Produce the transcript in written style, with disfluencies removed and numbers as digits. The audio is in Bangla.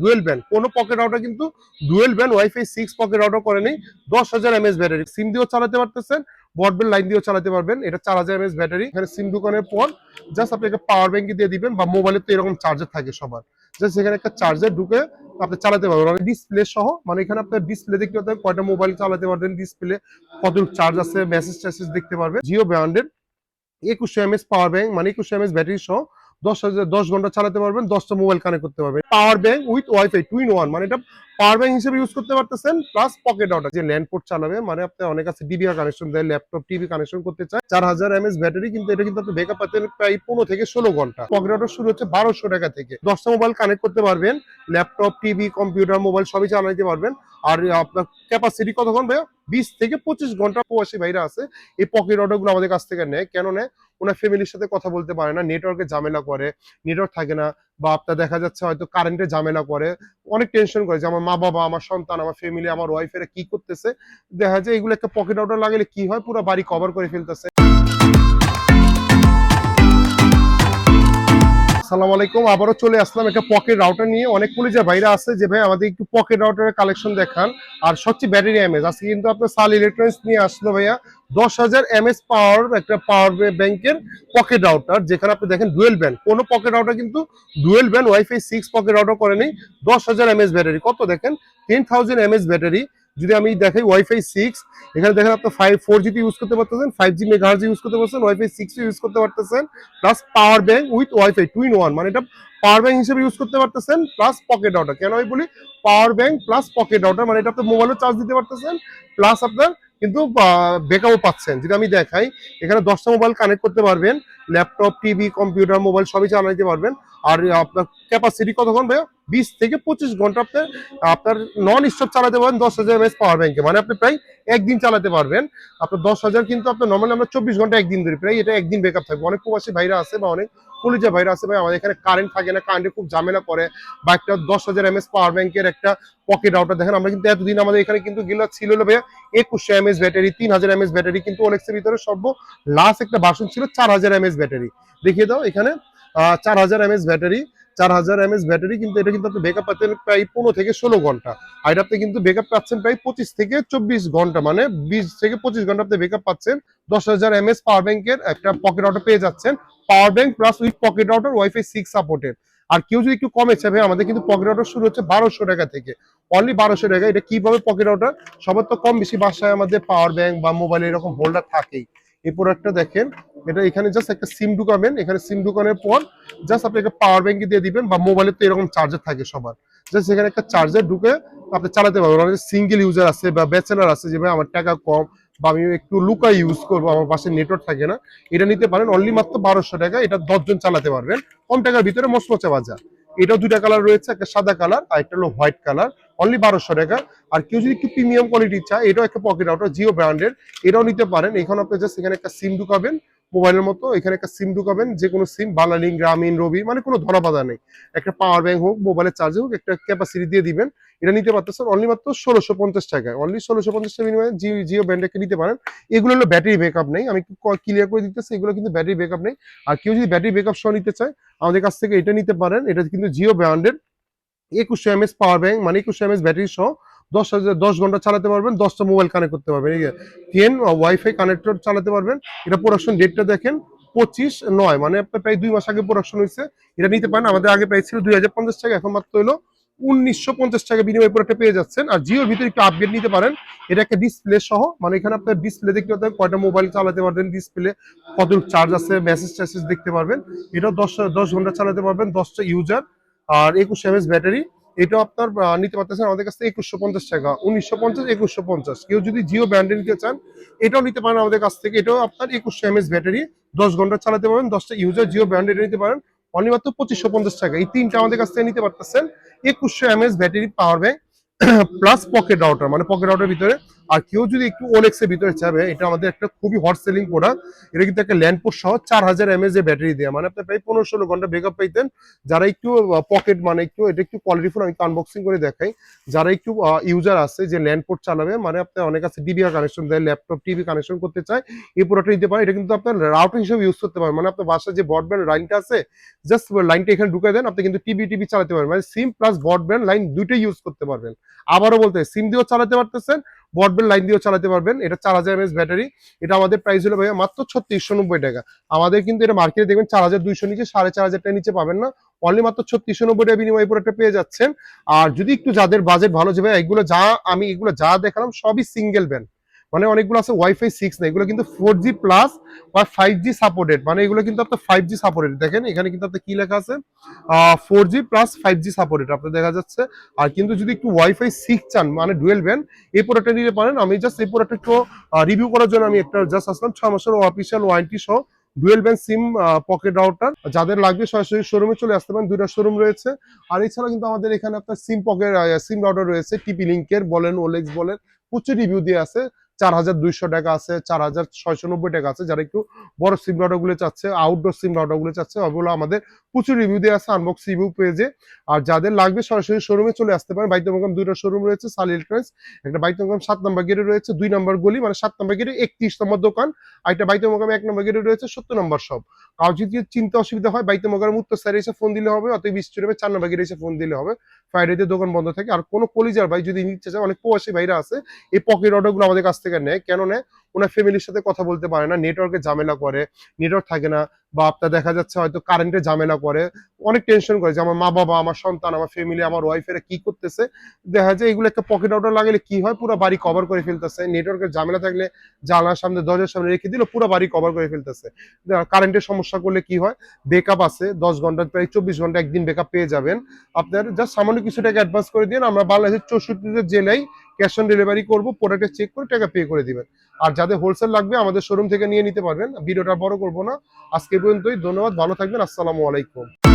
ডুয়েল ব্যান্ড, কোনো পকেট রাউটার কিন্তু dual band wifi 6 pocket router করে নেই। 10,000 এমএস ব্যাটারি, সিম দিয়েও চালাতে পারতেছেন, ব্রডব্যান্ড লাইন দিয়েও চালাতে পারবেন। এটা 4000 এমএস ব্যাটারি। এখানে সিম ঢুকানোর পর জাস্ট আপনি একটা পাওয়ার ব্যাংক দিয়ে দিবেন, বা মোবাইলের তো এরকম চার্জার থাকে সবার, জাস্ট এখানে একটা চার্জার ঢুকে আপনি চালাতে পারবেন ডিসপ্লে সহ। মানে এখানে আপনার ডিসপ্লে দেখতে পাবেন কয়টা মোবাইল চালাতে পারবেন, ডিসপ্লে কত চার্জ আছে, মেসেজ টেসেজ দেখতে পারবেন। জিও ব্র্যান্ডের 2100 এমএস পাওয়ার ব্যাংক, মানে 2100 এমএস ব্যাটারি সহ 10 ঘন্টা চালাতে পারবেন, 10টা মোবাইল কানেক্ট করতে পারবেন। Power bank with wifi 2 in 1, মানে এটা পাওয়ার ব্যাংক হিসেবে ইউজ করতে পারতেছেন, প্লাস পকেট রাউটার যে ল্যান্ড পোর্ট চালাবে, মানে আপনি অনেক আছে ডিবিআর কানেকশন দেয়, ল্যাপটপ টিভি কানেকশন করতে চায়। 4000 এমএস ব্যাটারি, কিন্তু এটা কিন্তু আপনি ব্যাকআপ পাচ্ছেন প্রায় 15 থেকে 16 ঘন্টা। পকেট রাউটার শুরু হচ্ছে 1200 টাকা থেকে। 10টা মোবাইল কানেক্ট করতে পারবেন, ল্যাপটপ টিভি কম্পিউটার মোবাইল সবই চালাতে পারবেন। আর আপনার ক্যাপাসিটি কতক্ষণ ভাইয়া? 20 থেকে 25 ঘন্টা। প্রবাসী ভাইরা আছে এই পকেট রাউটার গুলো আমাদের কাছ থেকে নেয়। কেন নেয়? ওনার ফ্যামিলির সাথে কথা বলতে পারে না, নেটওয়ার্কে ঝামেলা করে, নেটওয়ার্ক থাকে না, বা আপনার দেখা যাচ্ছে হয়তো কারেন্টে ঝামেলা করে, অনেক টেনশন করে যে আমার মা বাবা, আমার সন্তান, আমার ফ্যামিলি, আমার ওয়াইফেরা কি করতেছে। দেখা যায় এগুলো একটা পকেট রাউটার লাগালে কি হয়, পুরো বাড়ি কভার করে ফেলতেছে। আসসালামু আলাইকুম, আবারও চলে আসলাম একটা পকেট রাউটার নিয়ে। অনেক কলিজা ভাইরা আছে যে ভাই আমাদের একটু পকেট রাউটারের কালেকশন দেখান, আর সবচেয়ে ব্যাটারি এমএস। আজকে কিন্তু আপনার সাল ইলেকট্রনিক্স নিয়ে আসলো ভাইয়া 10,000 এমএস পাওয়ার একটা পাওয়ার ব্যাংকের পকেট রাউটার, যেখানে আপনি দেখেন ডুয়েল ব্যান্ড। কোনো পকেট রাউটার কিন্তু dual band wifi 6 pocket router করে নেই। 10,000 এমএস ব্যাটারি, কত দেখেন 10,000 এমএস ব্যাটারি। যদি আমি দেখাই ওয়াইফাই 6, এখানে দেখেন আপনি 4G ইউজ করতে পারতেছেন, 5G মেগাহার্জ ইউজ করতে পারতেছেন, ওয়াইফাই 6 ইউজ করতে পারতেছেন, plus power bank with wifi 2 in 1, মানে এটা পাওয়ার ব্যাংক হিসেবে ইউজ করতে পারতেছেন, প্লাস পকেট রাউটার। কেন আমি বলি পাওয়ার ব্যাংক প্লাস পকেট রাউটার, মানে এটা আপনি মোবাইলও চার্জ দিতে পারতেছেন, প্লাস আপনার কিন্তু ব্যাকআপও পাচ্ছেন। যদি আমি দেখাই, এখানে 10টা মোবাইল কানেক্ট করতে পারবেন, ল্যাপটপ টিভি কম্পিউটার মোবাইল সবই চালাতে পারবেন। আর আপনার ক্যাপাসিটি কতক্ষণ ভাইয়া? 20 থেকে 25 ঘন্টা আপনার নন স্টপ চালাতে পারবেন 10,000 এমএস পাওয়ার ব্যাংকে, মানে আপনি প্রায় একদিন চালাতে পারবেন। আপনার 10,000 কিন্তু আপনার নর্মালি আমরা 24 ঘন্টা একদিন ধরে, প্রায় এটা একদিন ব্যাকআপ থাকবে। অনেক প্রবাসী ভাইরা আছে বা অনেক কলিজা ভাইরা আছে ভাই, আমাদের এখানে কারেন্ট থাকে না, কারেন্টে খুব ঝামেলা করে, বা একটা 10,000 এমএস পাওয়ার ব্যাংকের একটা পকেট রাউটার দেখেন। আমরা কিন্তু এতদিন আমাদের এখানে কিন্তু গেলা ছিল ভাইয়া 2100 এমএস ব্যাটারি, 3000 এমএস ব্যাটারি, কিন্তু ওলেক্সের ভিতরে সর্ব লাস্ট একটা ভার্সন ছিল 4000 এমএস ব্যাটারি। দেখিয়ে দাও এখানে 4000 এমএস ব্যাটারি, 4000 এমএস ব্যাটারি, কিন্তু এটা কিন্তু আপনি ব্যাকআপ পাচ্ছেন প্রায় 15 থেকে 16 ঘন্টা। আর আপনি কিন্তু ব্যাকআপ পাচ্ছেন প্রায় 25 থেকে 24 ঘন্টা, মানে 20 থেকে 25 ঘন্টা আপনি ব্যাকআপ পাচ্ছেন। 10,000 এমএস পাওয়ার ব্যাংকের একটা পকেট রাউটার পেয়ে যাচ্ছেন, power bank plus with pocket router WiFi 6 supported. আর কেউ যদি একটু কমে চাবে, আমাদের কিন্তু পকেট রাউটার শুরু হচ্ছে 1200 টাকা থেকে, অনলি 1200 টাকা। এটা কিভাবে পকেট রাউটার? সবার তো কম বেশি বাসায় আমাদের পাওয়ার ব্যাংক বা মোবাইলে এরকম হোল্ডার থাকেই। এই প্রোডাক্টটা দেখেন, এটা এখানে জাস্ট একটা সিম ঢুকাবেন, এখানে সিম ঢুকানোর পর জাস্ট আপনি একটা পাওয়ার ব্যাংকে দিয়ে দিবেন, বা মোবাইলে তো এরকম চার্জার থাকে সবার, জাস্ট এখানে একটা চার্জার ঢুকে আপনি চালাতে পারবেন। অনেক সিঙ্গেল ইউজার আছে বা ব্যাচেলার আছে যে ভাই আমার টাকা কম, বা আমি একটু লুকাই ইউজ করবো, আমার পাশে নেটওয়ার্ক থাকে না, এটা নিতে পারেন অনলি মাত্র 1200 টাকা। এটা 10 জন চালাতে পারবেন কম টাকার ভিতরে, মচমচে বাজার। এটাও দুইটা কালার রয়েছে, একটা সাদা কালার আর একটা হলো হোয়াইট কালার, অনলি 1200 টাকা। আর কেউ যদি একটু প্রিমিয়াম কোয়ালিটি চায়, এটাও একটা পকেট রাউটার জিও ব্র্যান্ডের, এটাও নিতে পারেন। এখানে আপনি জাস্ট এখানে একটা সিম ঢুকাবেন মোবাইলের মতো, এখানে একটা সিম ঢুকাবেন, যে কোনো সিম, বাংলালিংক, গ্রামীণ, রবি, মানে কোনো ধরা বাধা নেই। একটা পাওয়ার ব্যাংক হোক, মোবাইলের চার্জ হোক, একটা ক্যাপাসিটি দিয়ে দিবেন। এটা নিতে পারতেছেন অনলি মাত্র 1650 টাকায়, অনলি 1650 টাকা বিনিময়ে জিও ব্র্যান্ডকে নিতে পারেন। এগুলো হলো ব্যাটারি ব্যাকআপ নেই, আমি একটু ক্লিয়ার করে দিতেছি, এগুলো কিন্তু ব্যাটারি ব্যাকআপ নেই। আর কেউ যদি ব্যাটারি ব্যাকআপ সহ নিতে চায়, আমাদের কাছ থেকে এটা নিতে পারেন। এটা কিন্তু জিও ব্র্যান্ডের 2100 এমএস পাওয়ার ব্যাংক, মানে 2100 এমএস ব্যাটারি সহ 10 ঘন্টা চালাতে পারবেন, 10টা মোবাইল কানেক্ট করতে পারবেন। এই 10 ওয়াইফাই কানেক্টর চালাতে পারবেন। এটা প্রোডাকশন ডেটটা দেখেন 25/9, মানে আপনার প্রায় 2 মাস আগে প্রোডাকশন হয়েছে। এটা নিতে পারেন, আমাদের আগে প্রাইস ছিল 2050 টাকা, এখন মাত্র হলো 1950 টাকা বিনিময় প্রোডাক্টটা পেয়ে যাচ্ছেন। আর জিওর ভিতরে একটু আপগ্রেড নিতে পারেন, এটা একটা ডিসপ্লে সহ, মানে এখানে আপনার ডিসপ্লে দেখতে পাবেন কয়টা মোবাইল চালাতে পারবেন, ডিসপ্লে কত চার্জ আছে, মেসেজ টেসেজ দেখতে পারবেন। এটা 10 ঘন্টা চালাতে পারবেন, 10টা ইউজার। আর 21 এমএস ব্যাটারি, এটাও আপনার নিতে পারতেছেন আমাদের কাছ থেকে 2150 টাকা, 1950 2150। কেউ যদি জিও ব্র্যান্ডে নিতে চান, এটাও নিতে পারেন আমাদের কাছ থেকে। এটাও আপনার 2100 এমএস ব্যাটারি, 10 ঘন্টা চালাতে পারবেন, 10টা ইউজার, জিও ব্র্যান্ডে নিতে পারেন অনলি মাত্র 2550 টাকা। এই তিনটা আমাদের কাছ থেকে নিতে পারতেছেন। 2100 MS battery power bank plus pocket router, মানে পকেট রাউটার ভিতরে আর কেউ যদি একটু ওলেক্স এর ভিতরে চাবে, এটা আমাদের একটা খুবই হট সেলিং প্রোডাক্ট। এটা কিন্তু একটা ল্যান্ডপোর্ট সহ 4000 mAh এর ব্যাটারি দেয়া, মানে আপনি প্রায় 15-16 ঘন্টা ব্যাকআপ পাইতেন। যারা একটু পকেট মানে একটু এটা একটু কোয়ালিটিফুল, আমি আনবক্সিং করে দেখাই। যারা একটু ইউজার আছে যে ল্যান্ডপোর্ট চালাবে, মানে আপনার অনেক আছে ডিবিআর কানেকশন দেয়, ল্যাপটপ টিভি কানেকশন করতে চায়, এই প্রোডাক্টটা নিতে পারেন। এটা কিন্তু আপনার রাউটার হিসেবে ইউজ করতে পারেন, মানে আপনার বাসায় যে ব্রডব্যান্ড লাইনটা আছে জাস্ট লাইনটা এখানে ঢুকে দেন, আপনি কিন্তু টিভি চালাতে পারবেন, মানে সিম প্লাস ব্রডব্যান্ড লাইন দুইটাই ইউজ করতে পারবেন। আবারও বলতে সিম দিয়েও চালাতে পারতেছেন, ব্রডব্যান্ড লাইন দিয়েও চালাতে পারবেন। এটা 4000 mAh ব্যাটারি। এটা আমাদের প্রাইস হলো ভাইয়া মাত্র 3690 টাকা। আমাদের কিন্তু এটা মার্কেটে দেখবেন 4200 নিচে, 4500 টাকা নিচে পাবেন না। অনলি মাত্র 3690 টাকা বিনিময়ে প্রোডাক্টটা পেয়ে যাচ্ছেন। আর যদি একটু যাদের বাজেট ভালো, যে ভাই এগুলো যা আমি এগুলো যা দেখালাম সবই সিঙ্গেল ব্যান্ড, মানে অনেকগুলো আছে ওয়াইফাই 6 না, এগুলো কিন্তু 4G প্লাস বা 5G সাপোর্টেড, মানে এগুলো কিন্তু আপনার 5G সাপোর্টেড। দেখেন এখানে কিন্তু আপনার কি লেখা আছে, 4G প্লাস 5G সাপোর্টেড আপনার দেখা যাচ্ছে। আর কিন্তু যদি একটু ওয়াইফাই 6 চান মানে ডুয়েল ব্যান্ড, এই প্রোডাক্টটা নিতে পারেন। আমি জাস্ট এই প্রোডাক্টটা একটু রিভিউ করার জন্য আমি একটা জাস্ট আসলাম। 6 মাসের অফিসিয়াল ওয়ারেন্টি সহ ডুয়েল ব্যান্ড সিম পকেট রাউটার। যাদের লাগবে সরাসরি শোরুমে চলে আসতে পারেন, দুইটা শোরুম রয়েছে। আর এছাড়া কিন্তু আমাদের এখানে আপনার সিম পকেট সিম রাউটার রয়েছে, টিপি লিঙ্কের বলেন, ওলেক্স বলেন, প্রচুর রিভিউ দিয়ে আছে। 4200 টাকা আছে, 4690 টাকা আছে। যারা একটু বড় সিম রাউটার গুলো চাচ্ছে, আউটডোর সিম রাউটার গুলো চাচ্ছে, ওগুলো আমাদের প্রচুর রিভিউ দেওয়া আছে আনবক্স রিভিউ পেজে। আর যাদের লাগবে সরাসরি শোরুমে চলে আসতে পারেন। বাইতুল দুইটা শোরুম রয়েছে, সালি ইলেকট্রনিক্স, একটা বাইতুল 7 নম্বর গেটে রয়েছে, 2 নম্বর গলি মানে 7 নম্বর গেটে 31 নম্বর দোকান। আর একটা বাইতুল 1 নম্বর গেটে রয়েছে 70 নম্বর শপ। কারো যদি চিন্তা অসুবিধা হয় বাইতুল উত্তর সাইডে এসে ফোন দিলে হবে, অথবা বিস্টুরে 4 নম্বর গেটে এসে ফোন দিলে হবে। ফ্রাইডেতে দোকান বন্ধ থাকে। আর কোনো কলিজার ভাই যদি নিতে চায়, অনেক প্রবাসী ভাইরা আছে এই পকেট অর্ডার গুলো আমাদের কাছ থেকে নেয়। কেন নেয়? ওনার ফ্যামিলির সাথে কথা বলতে পারে না, নেটওয়ার্কের ঝামেলা করে, নেটওয়ার্ক থাকে না, বা আপনার দেখা যাচ্ছে হয়তো কারেন্টের ঝামেলা করে, অনেক টেনশন করে যে আমার মা বাবা, আমার সন্তান, আমার ফ্যামিলি, আমার ওয়াইফেরা কি করতেছে। দেখা যায় এগুলো একটা পকেট আউটার লাগালে কি হয়, পুরো বাড়ি কভার করে ফেলতেছে। নেটওয়ার্কের ঝামেলা থাকলে জানলার সামনে দরজার সামনে রেখে দিল, পুরো বাড়ি কভার করে ফেলতেছে। কারেন্টের সমস্যা করলে কি হয়, বেকআপ আছে 10 ঘন্টা, প্রায় 24 ঘন্টা একদিন বেকআপ পেয়ে যাবেন। আপনার জাস্ট সামান্য কিছু টাকা অ্যাডভান্স করে দিন, আমরা বাংলাদেশের 64 জেলায় ক্যাশ অন ডেলিভারি করবো, প্রোডাক্টে চেক করে টাকা পে করে দিবেন। আর যাদের হোলসেল লাগবে আমাদের শোরুম থেকে নিয়ে নিতে পারবেন। ভিডিওটা বড় করবো না, আজকে পর্যন্তই। ধন্যবাদ, ভালো থাকবেন, আসসালামু আলাইকুম।